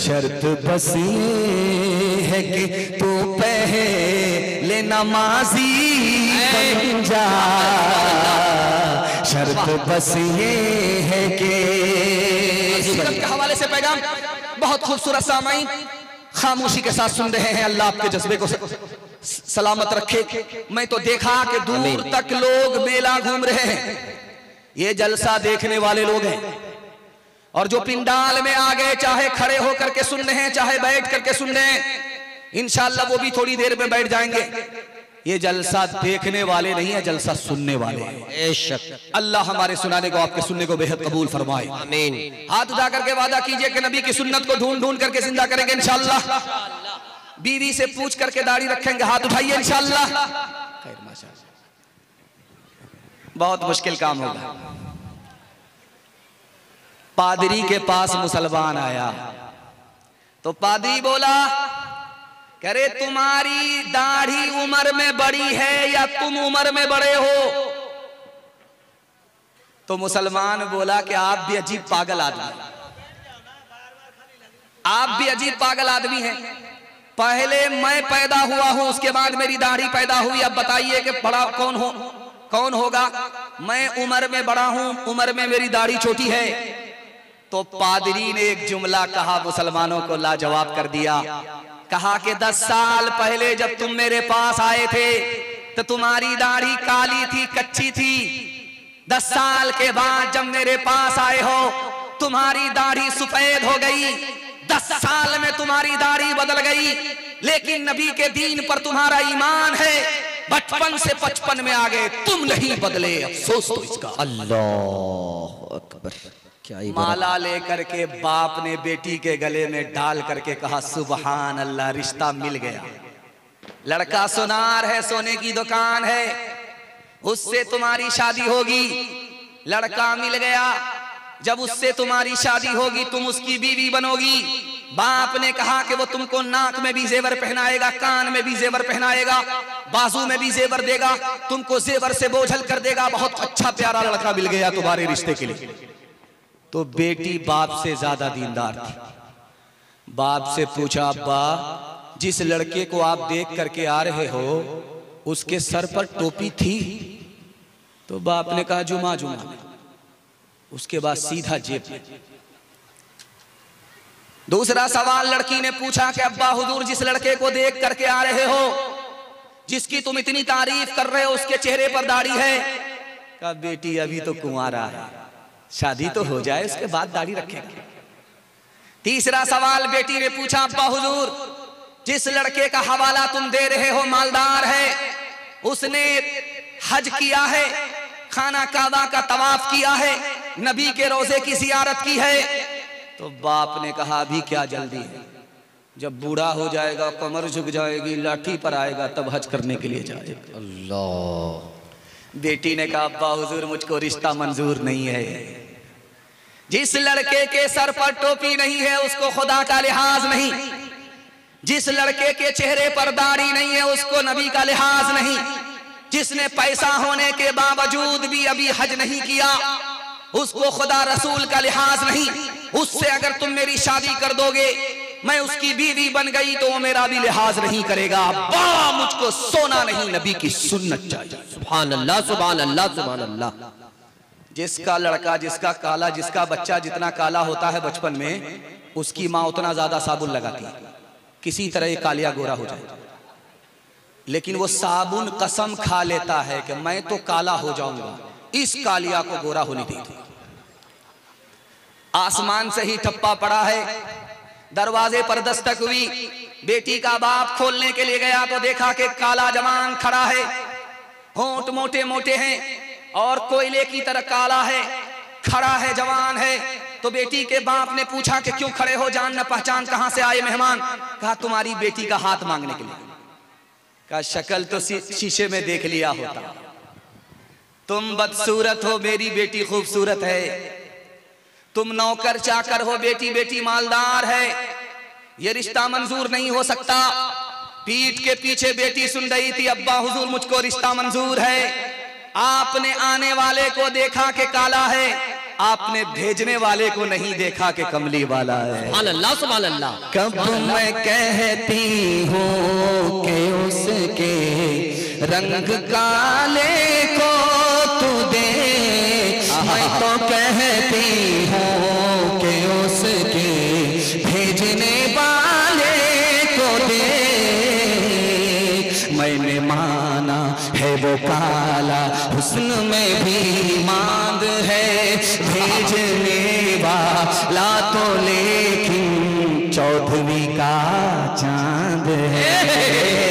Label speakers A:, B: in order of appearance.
A: शर्त बस ये है कि तू पहले नमाजी बन जा, शर्त बस ये है कि। सीरत के हवाले से पैगाम बहुत खूबसूरत सामाईन खामोशी के साथ सुन रहे हैं। अल्लाह आपके जज्बे को सलामत रखे। मैं तो देखा कि दूर तक लोग मेला घूम रहे हैं, ये जलसा देखने वाले लोग हैं। और जो पिंडाल में आ गए, चाहे खड़े होकर के सुन रहे हैं चाहे बैठ करके सुन रहे हैं, इंशाअल्लाह वो भी थोड़ी देर में बैठ जाएंगे। ये जलसा देखने वाले नहीं है, जलसा सुनने वाले हैं। अल्लाह हमारे सुनाने को आपके सुनने को बेहद कबूल फरमाए, आमीन। हाथ उठा करके वादा कीजिए कि नबी की सुन्नत को ढूंढ ढूंढ करके जिंदा करेंगे इंशाअल्लाह। बीवी से पूछ करके दाढ़ी रखेंगे, हाथ उठाइए इंशाअल्लाह। खैर माशाअल्लाह, बहुत मुश्किल काम होगा। पादरी के पास मुसलमान आया तो पादरी बोला, कह रहे तुम्हारी दाढ़ी उम्र में बड़ी है या तुम उम्र में बड़े हो? तो मुसलमान बोला कि आप भी अजीब पागल आदमी, आप भी अजीब पागल आदमी हैं। पहले मैं पैदा हुआ हूं, उसके बाद मेरी दाढ़ी पैदा हुई, अब बताइए कि बड़ा कौन होगा? मैं उम्र में बड़ा हूं, उम्र में मेरी दाढ़ी छोटी है। तो पादरी ने एक जुमला कहा, मुसलमानों को लाजवाब कर दिया। कहा कि 10 साल पहले जब तुम मेरे पास आए थे तो तुम्हारी दाढ़ी काली थी, कच्ची थी। 10 साल के बाद जब मेरे पास आए हो तुम्हारी दाढ़ी सफेद हो गई। 10 साल में तुम्हारी दाढ़ी बदल गई, लेकिन नबी के दीन पर तुम्हारा ईमान है। बचपन से 55 में आ गए, तुम नहीं बदले, अफसोस तो इसका। अल्लाह अकबर। माला लेकर के बाप ने बेटी के गले में डाल करके कहा, सुबहान अल्लाह, रिश्ता मिल गया। लड़का सोनार है, सोने की दुकान है, उससे तुम्हारी शादी होगी। लड़का मिल गया, जब उससे तुम्हारी शादी होगी तुम उसकी बीवी बनोगी। बाप ने कहा कि वो तुमको नाक में भी जेवर पहनाएगा, कान में भी जेवर पहनाएगा, बाजू में भी जेवर देगा, तुमको जेवर से बोझल कर देगा। बहुत अच्छा प्यारा लड़का मिल गया तुम्हारे रिश्ते के लिए। तो बेटी बाप से ज्यादा दीनदार थी। बाप से पूछा, अब्बा जिस लड़के को आप देख करके आ रहे हो उसके सर पर टोपी थी? तो बाप ने कहा, जुमा जुमा। उसके बाद सीधा जेब में। दूसरा सवाल लड़की ने पूछा कि अब्बा हुजूर जिस लड़के को देख करके आ रहे हो, जिसकी तुम इतनी तारीफ कर रहे हो, उसके चेहरे पर दाढ़ी है? कहा, बेटी अभी तो कुंवारा है, शादी तो हो जाए उसके बाद दाढ़ी रखेंगे। तीसरा सवाल बेटी ने पूछा, अब्बा हुजूर जिस लड़के का हवाला तुम दे रहे हो मालदार है, उसने हज किया है, खाना काबा का तवाफ किया है, नबी के रोजे की जियारत की है? तो बाप ने कहा, अभी क्या जल्दी है, जब बूढ़ा हो जाएगा, कमर झुक जाएगी, लाठी पर आएगा, तब हज करने के लिए जाएगा। अल्लाह। बेटी ने कहा, अब्बा हुजूर मुझको रिश्ता मंजूर नहीं है। जिस लड़के के सर पर टोपी नहीं है उसको खुदा का लिहाज नहीं, जिस लड़के के चेहरे पर दाढ़ी नहीं है उसको नबी का लिहाज नहीं, जिसने पैसा होने के बावजूद भी अभी हज नहीं किया उसको खुदा रसूल का लिहाज नहीं। उससे अगर तुम मेरी शादी कर दोगे, मैं उसकी बीवी बन गई तो वो मेरा भी लिहाज नहीं करेगा। अब्बा मुझको सोना नहीं, नबी की सुन्नत चाहिए। सुभान अल्लाह, सुभान अल्लाह, सुभान अल्लाह। जिसका लड़का, जिसका काला, जिसका बच्चा जितना काला होता है बचपन में, उसकी माँ उतना ज्यादा साबुन लगाती है, किसी तरह ये कालिया गोरा हो जाए। लेकिन वो साबुन कसम खा लेता है कि मैं तो काला हो जाऊंगा, इस कालिया को गोरा होने देगी। आसमान से ही ठप्पा पड़ा है, दरवाजे पर दस्तक हुई, बेटी का बाप खोलने के लिए गया तो देखा कि काला जवान खड़ा है, होंठ मोटे मोटे हैं और कोयले की तरह काला है, खड़ा है, जवान है। तो बेटी के बाप ने पूछा कि क्यों खड़े हो, जान न पहचान, कहां से आए मेहमान? कहा, तुम्हारी बेटी का हाथ मांगने के लिए। कहा, शक्ल तो शीशे में देख लिया होता, तुम बदसूरत हो, मेरी बेटी खूबसूरत है। तुम नौकर चाकर हो, बेटी मालदार है, ये रिश्ता मंजूर नहीं हो सकता। पीठ के पीछे बेटी सुन रही थी, अब्बा हुजूर मुझको रिश्ता मंजूर है। आपने आने वाले को देखा कि काला है, आपने भेजने वाले को नहीं देखा कि कमली वाला है।
B: अल्लाह सुभान अल्लाह।
A: कब मैं कहती हूँ कि उसके रंग काले को तू दे, मैं तो कहती हूँ कि उसके भेजने वाले को दे। मैंने माना है वो काला, हुस्न में भी मांद है, भेजने वाला तो लेकिन चौधरी का चांद है।